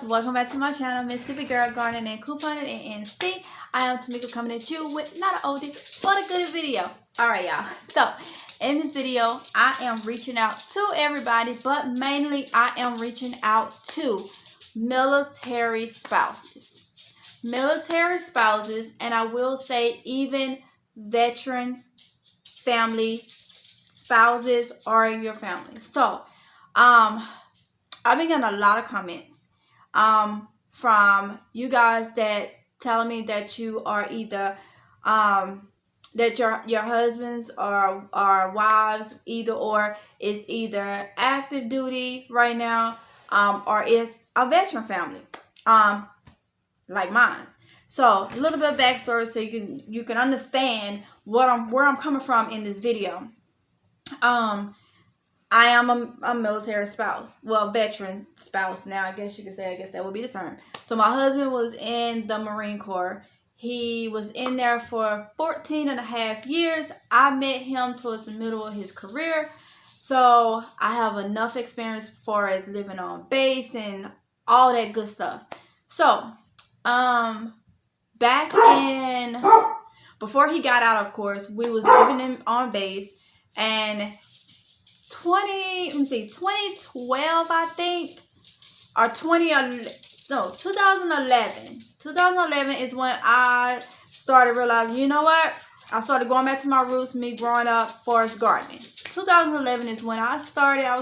welcome back to my channel, Mississippi Girl Gardening and Couponing and NC. I am Tamika coming at you with not an oldie but a good video. Alright y'all, so in this video I am reaching out to everybody, but mainly I am reaching out to military spouses. Military spouses, and I will say even veteran family spouses are your family. So I've been getting a lot of comments from you guys that telling me that you are either that your husbands or wives or is either active duty right now or is a veteran family like mine. So a little bit of backstory so you can understand where I'm coming from in this video. I am a military spouse. Well, veteran spouse now, I guess you could say. I guess that would be the term. So my husband was in the Marine Corps. He was in there for 14 and a half years. I met him towards the middle of his career. So I have enough experience as far as living on base and all that good stuff. So, back in, before he got out, of course, we was living on base, and 2012, I think, or 2011. 2011 is when I started realizing, you know what? I started going back to my roots, me growing up forest gardening. 2011 is when I was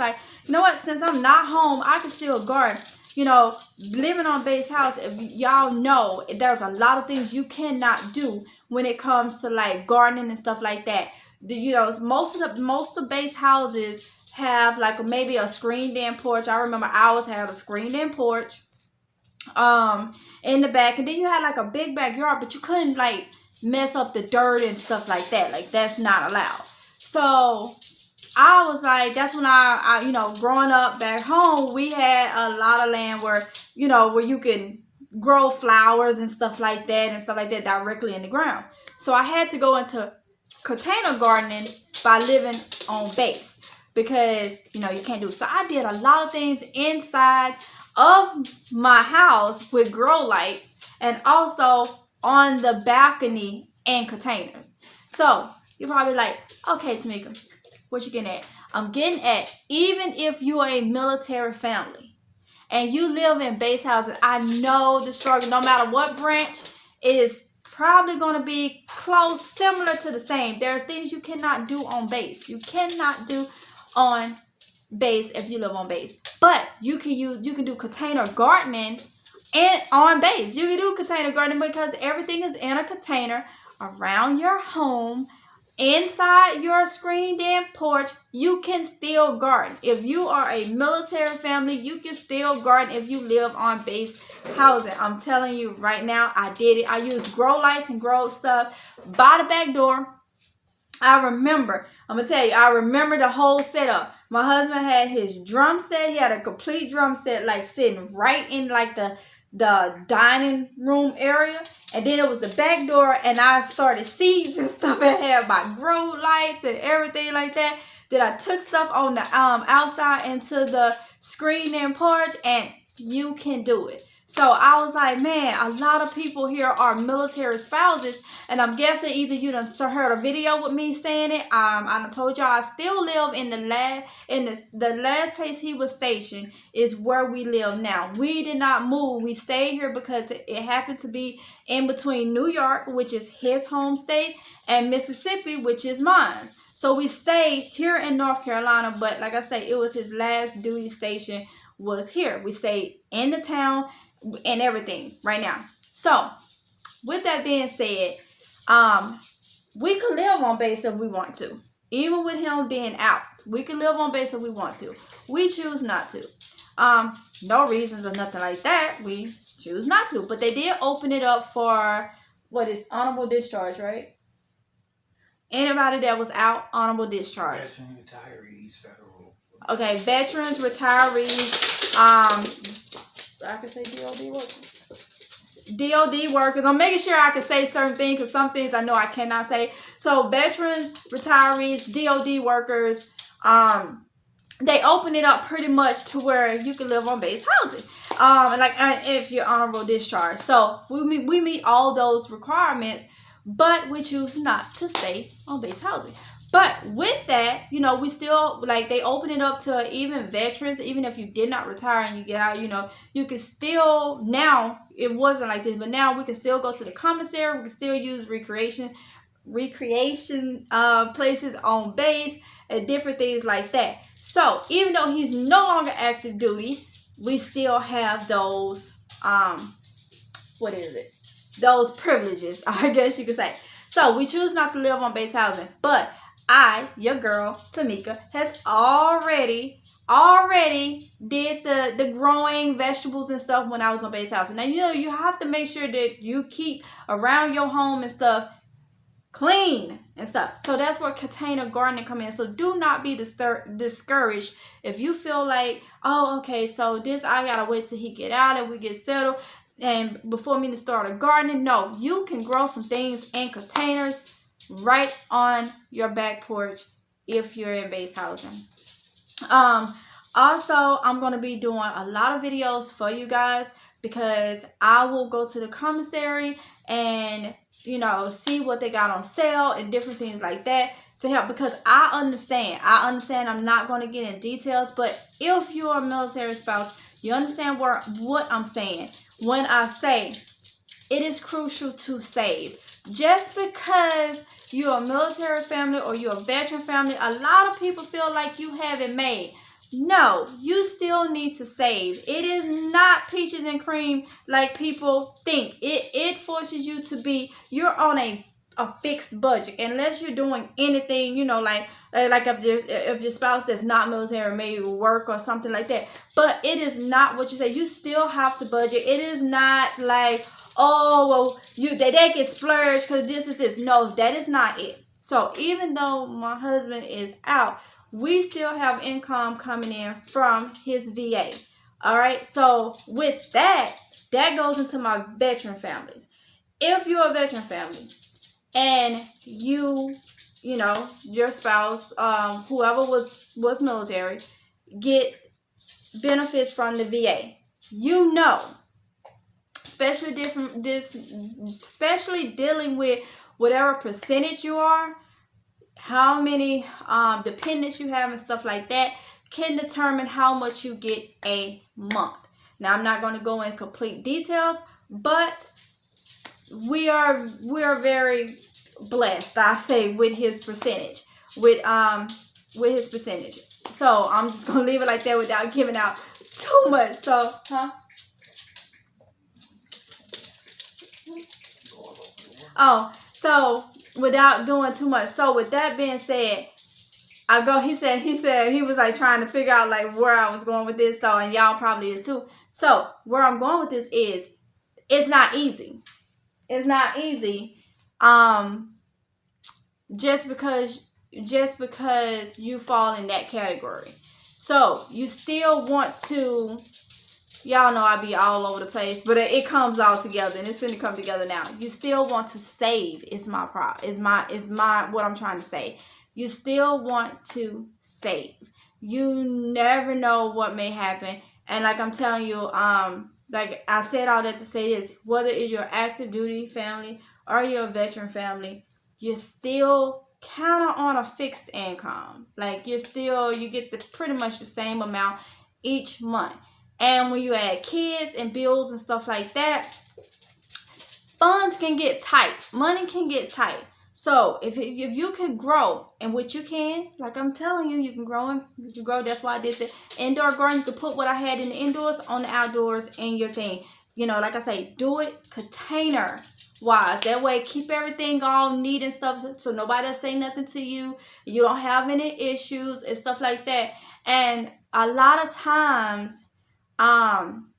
like, you know what? Since I'm not home, I can still garden. You know, living on base house, if y'all know, there's a lot of things you cannot do when it comes to like gardening and stuff like that. Most of base houses have like maybe a screened-in porch. I remember ours had a screened-in porch in the back, and then you had like a big backyard, but you couldn't like mess up the dirt and stuff like that. Like, that's not allowed. So I was like, that's when I growing up back home, we had a lot of land where you can grow flowers and stuff like that directly in the ground. So I had to go into container gardening by living on base because you can't do. So I did a lot of things inside of my house with grow lights and also on the balcony and containers. So you're probably like, okay, Tamika, what you getting at? I'm getting at, even if you are a military family and you live in base houses, I know the struggle, no matter what branch, it is probably going to be close, similar to the same. There's things you cannot do on base. You cannot do on base if you live on base. But you can do container gardening and on base. You can do container gardening because everything is in a container around your home. Inside your screened-in porch, you can still garden. If you are a military family, you can still garden if you live on base housing. I'm telling you right now, I did it. I used grow lights and grow stuff by the back door. I'm going to tell you, I remember the whole setup. My husband had his drum set. He had a complete drum set, like sitting right in like the dining room area. And then it was the back door, and I started seeds and stuff. I had my grow lights and everything like that. Then I took stuff on the outside into the screened-in porch, and you can do it. So I was like, man, a lot of people here are military spouses, and I'm guessing either you done heard a video with me saying it. I done told y'all I still live in the last place he was stationed is where we live now. We did not move. We stayed here because it happened to be in between New York, which is his home state, and Mississippi, which is mine. So we stayed here in North Carolina, but like I say, it was his last duty station was here. We stayed in the town and everything right now. So with that being said, we could live on base if we want to. Even with him being out, we can live on base if we want to. We choose not to. No reasons or nothing like that. We choose not to. But they did open it up for what is honorable discharge, right? Anybody that was out, honorable discharge. Veteran, retirees, federal. Okay, veterans, retirees, I can say DOD workers. DOD workers. I'm making sure I can say certain things because some things I know I cannot say. So veterans, retirees, DOD workers, they open it up pretty much to where you can live on base housing. and if you're honorable discharge. So we meet all those requirements, but we choose not to stay on base housing. But with that, you know, we still, like, they open it up to even veterans. Even if you did not retire and you get out, you know, you can still, now, it wasn't like this, but now we can still go to the commissary. We can still use recreation places on base and different things like that. So even though he's no longer active duty, we still have those, those privileges, I guess you could say. So we choose not to live on base housing, but I, your girl, Tamika, has already did the growing vegetables and stuff when I was on base housing. Now, you know, you have to make sure that you keep around your home and stuff clean and stuff. So that's where container gardening come in. So do not be discouraged if you feel like, oh, okay, so this, I gotta wait till he get out and we get settled and before me to start a gardening. No, you can grow some things in containers right on your back porch if you're in base housing. Also, I'm going to be doing a lot of videos for you guys because I will go to the commissary and, you know, see what they got on sale and different things like that to help, because I understand I'm not going to get in details, but if you're a military spouse, you understand what I'm saying when I say it is crucial to save. Just because you're a military family or you're a veteran family, a lot of people feel like you have it made. No, you still need to save. It is not peaches and cream like people think. It forces you to be, you're on a fixed budget unless you're doing anything, you know, like if your spouse that's not military maybe work or something like that. But it is not what you say. You still have to budget. It is not like, oh, well, they can splurge because this is this. No, that is not it. So even though my husband is out, we still have income coming in from his VA. All right. So with that goes into my veteran families. If you're a veteran family and you know, your spouse, whoever was military, get benefits from the VA, you know, especially dealing with whatever percentage you are, how many dependents you have and stuff like that can determine how much you get a month. Now, I'm not going to go in complete details, but we are very blessed, I say, with his percentage, with his percentage. So I'm just going to leave it like that without giving out too much. So, so without doing too much. So with that being said, he said he was like trying to figure out like where I was going with this. So, and y'all probably is too. So where I'm going with this is, it's not easy. It's not easy. Just because you fall in that category. So you still want to, y'all know I be all over the place, but it comes all together, and it's going to come together now. You still want to save is what I'm trying to say. You still want to save. You never know what may happen. And like I'm telling you, like I said all that to say this, whether it's your active duty family or your veteran family, you're still kind of on a fixed income. Like you get pretty much the same amount each month. And when you add kids and bills and stuff like that, funds can get tight. Money can get tight. So if you can grow, and what you can, like I'm telling you, you can grow. That's why I did the indoor garden. You can put what I had in the indoors on the outdoors in your thing. You know, like I say, do it container wise. That way, keep everything all neat and stuff, so nobody say nothing to you. You don't have any issues and stuff like that. And a lot of times,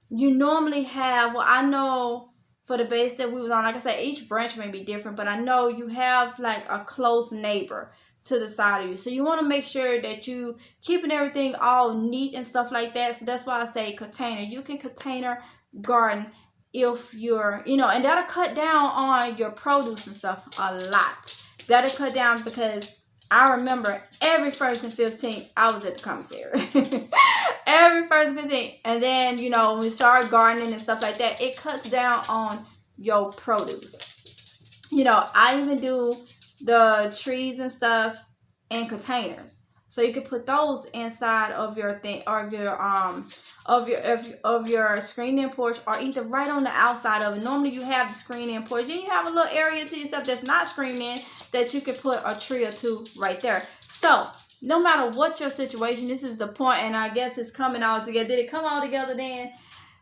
you normally have, well, I know for the base that we was on, like I said, each branch may be different, but I know you have like a close neighbor to the side of you. So you want to make sure that you keeping everything all neat and stuff like that. So that's why I say container. You can container garden if you're, you know, and that'll cut down on your produce and stuff a lot. That'll cut down, because I remember every 1st and 15th, I was at the commissary. Every first 15. And then, you know, when we start gardening and stuff like that, it cuts down on your produce. You know, I even do the trees and stuff in containers. So you can put those inside of your thing, or of your screened-in porch, or either right on the outside of it. Normally you have the screened-in porch, then you have a little area to yourself that's not screened in that you can put a tree or two right there. So no matter what your situation, this is the point, and I guess it's coming all together. Did it come all together then?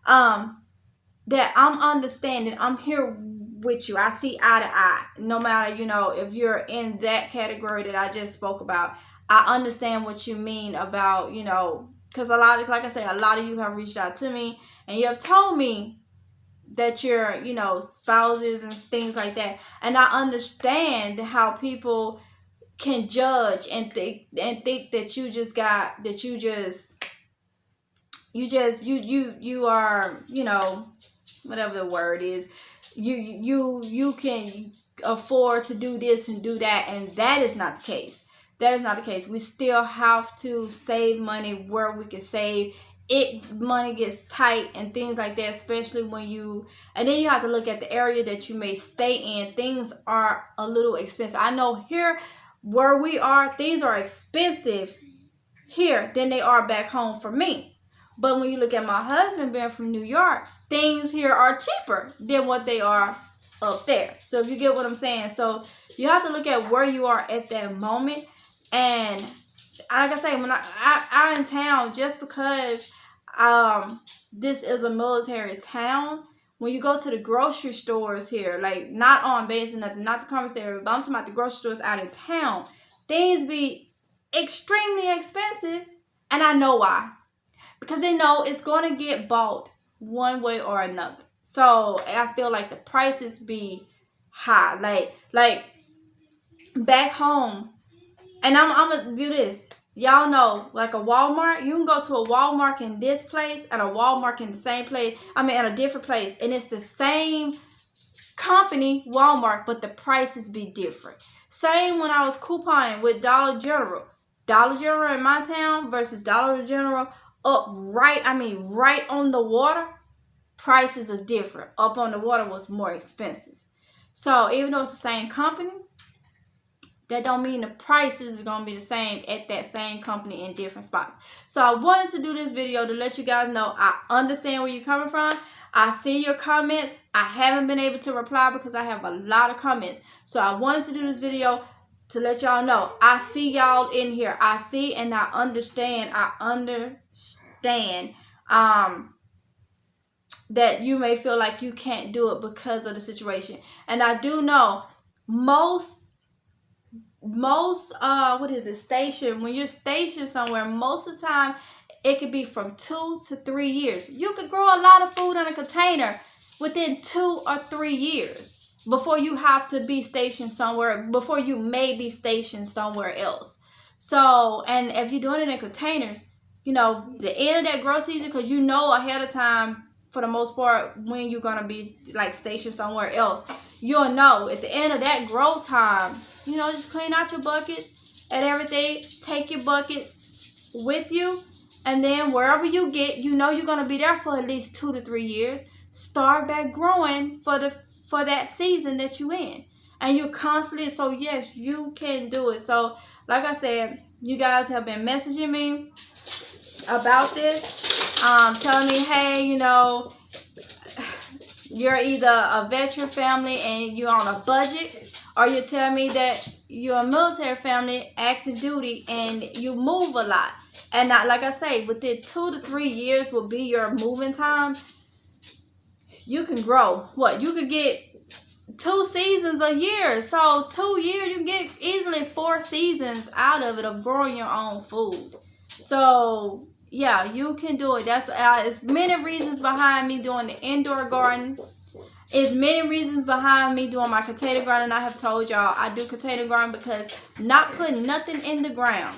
That I'm understanding. I'm here with you. I see eye to eye. No matter, you know, if you're in that category that I just spoke about, I understand what you mean about, you know, because a lot of, like I said, a lot of you have reached out to me and you have told me that you're, you know, spouses and things like that. And I understand how people can judge and think that you just got, that you are, you know, whatever the word is, you can afford to do this and do that, and that is not the case. That is not the case. We still have to save money where we can save it. Money gets tight and things like that, especially when you, and then you have to look at the area that you may stay in. Things are a little expensive. I know here where we are, things are expensive here than they are back home for me. But when you look at my husband being from New York, things here are cheaper than what they are up there. So if you get what I'm saying. So you have to look at where you are at that moment. And like I say, when I'm in town, just because this is a military town, when you go to the grocery stores here, like not on base and nothing, not the commissary, but I'm talking about the grocery stores out in town, things be extremely expensive. And I know why. Because they know it's going to get bought one way or another. So I feel like the prices be high. Like back home, and I'm going to do this. Y'all know, like a Walmart, you can go to a Walmart in this place and a Walmart in the same place. I mean, at a different place. And it's the same company, Walmart, but the prices be different. Same when I was couponing with Dollar General. Dollar General in my town versus Dollar General up right on the water, prices are different. Up on the water was more expensive. So even though it's the same company, that don't mean the prices is going to be the same at that same company in different spots. So I wanted to do this video to let you guys know I understand where you're coming from. I see your comments. I haven't been able to reply because I have a lot of comments. So I wanted to do this video to let y'all know I see y'all in here. I see and I understand. That you may feel like you can't do it because of the situation. And I do know most station, when you're stationed somewhere, most of the time it could be from 2 to 3 years. You could grow a lot of food in a container within 2 or 3 years before you have to be stationed somewhere, before you may be stationed somewhere else. So, and if you're doing it in containers, you know, the end of that grow season, because you know ahead of time, for the most part, when you're going to be like stationed somewhere else, you'll know at the end of that grow time, you know, just clean out your buckets and everything. Take your buckets with you. And then wherever you get, you know you're going to be there for at least 2 to 3 years. Start back growing for that season that you're in. And you're constantly, so yes, you can do it. So like I said, you guys have been messaging me about this, telling me, hey, you know, you're either a veteran family and you're on a budget, or you're telling me that you're a military family, active duty, and you move a lot. And not, like I say, within 2 to 3 years will be your moving time. You can grow. What? You could get 2 seasons a year. So 2 years, you can get easily 4 seasons out of it of growing your own food. So yeah, you can do it. That's it's many reasons behind me doing the indoor garden. It's many reasons behind me doing my container garden. I have told y'all I do container garden because not putting nothing in the ground.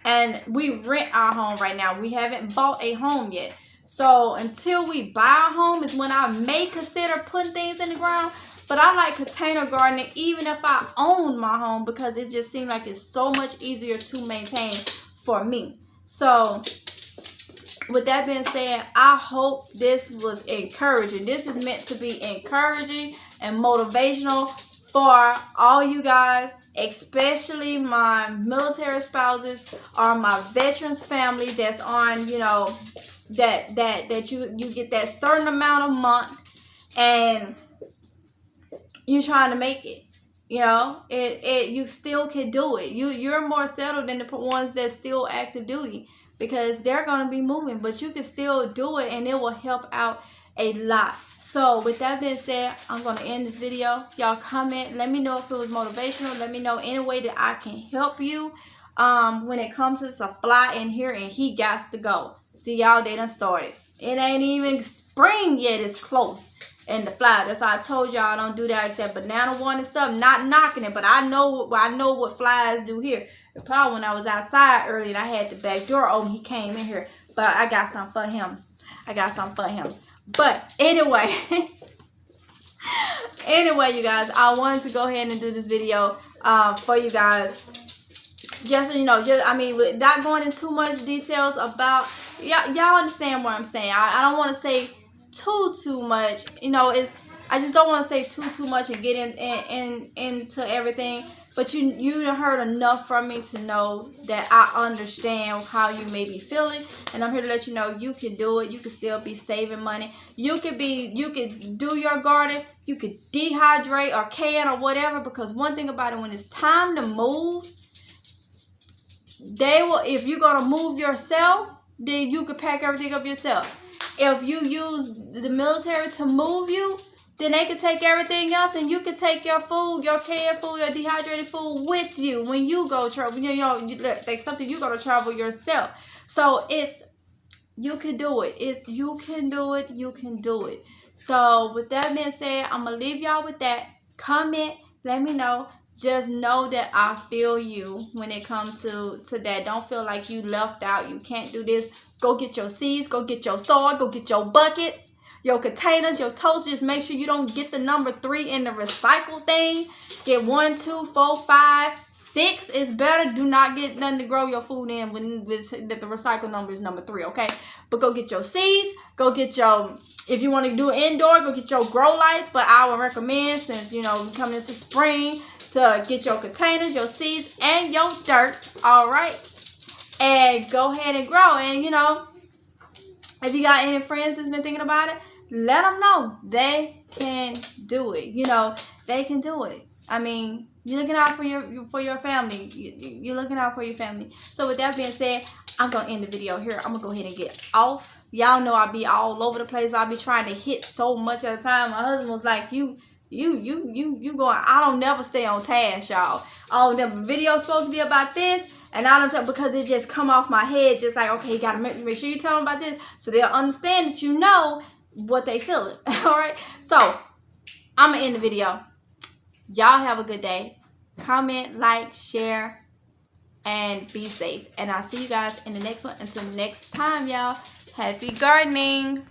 And we rent our home right now. We haven't bought a home yet. So until we buy a home is when I may consider putting things in the ground. But I like container gardening even if I own my home, because it just seems like it's so much easier to maintain for me. So with that being said, I hope this was encouraging. This is meant to be encouraging and motivational for all you guys, especially my military spouses or my veterans family that's on, you know, that you get that certain amount of month and you trying to make it. You know, you still can do it. You're more settled than the ones that still active duty, because they're going to be moving, but you can still do it and it will help out a lot. So with that being said, I'm going to end this video. Y'all comment, let me know if it was motivational. Let me know any way that I can help you when it comes to a fly in here and he got to go. See, y'all, they done started. It ain't even spring yet. It's close. And the fly, that's why I told y'all I don't do that, like that banana one and stuff. Not knocking it, but I know what flies do here. The problem when I was outside early and I had the back door open, he came in here. But I got something for him. But anyway, you guys, I wanted to go ahead and do this video for you guys. Just so you know, without going into too much details about y'all understand what I'm saying. I don't want to say too much, you know. I just don't want to say too much and get into everything. But you heard enough from me to know that I understand how you may be feeling, and I'm here to let you know you can do it. You can still be saving money. You could do your garden. You could dehydrate or can or whatever. Because one thing about it, when it's time to move, they will. If you're gonna move yourself, then you could pack everything up yourself. If you use the military to move you, then they can take everything else, and you can take your food, your canned food, your dehydrated food with you when you go travel. You know, like something you're gonna travel yourself. So you can do it. You can do it. So with that being said, I'm gonna leave y'all with that. Comment, let me know. Just know that I feel you when it comes to that. Don't feel like you left out. You can't do this. Go get your seeds. Go get your soil. Go get your buckets, your containers, your toast. Just make sure you don't get the number 3 in the recycle thing. Get 1, 2, 4, 5, 6 is better. Do not get nothing to grow your food in when the recycle number is number 3, okay? But go get your seeds. Go get your, if you want to do indoor, go get your grow lights. But I would recommend, since, you know, we're coming into spring, to get your containers, your seeds, and your dirt, all right? And go ahead and grow. And, you know, if you got any friends that's been thinking about it, let them know they can do it. You know, they can do it. I mean, you're looking out for your family. You're looking out for your family. So with that being said, I'm going to end the video here. I'm going to go ahead and get off. Y'all know I be all over the place. I be trying to hit so much at a time. My husband was like, you going, I don't never stay on task, y'all. Oh, the video's supposed to be about this, and I don't tell, because it just come off my head, just like, okay, you gotta make sure you tell them about this, so they'll understand that you know what they feeling. All right, so I'm gonna end the video. Y'all have a good day. Comment, like, share, and be safe. And I'll see you guys in the next one. Until next time, y'all, happy gardening.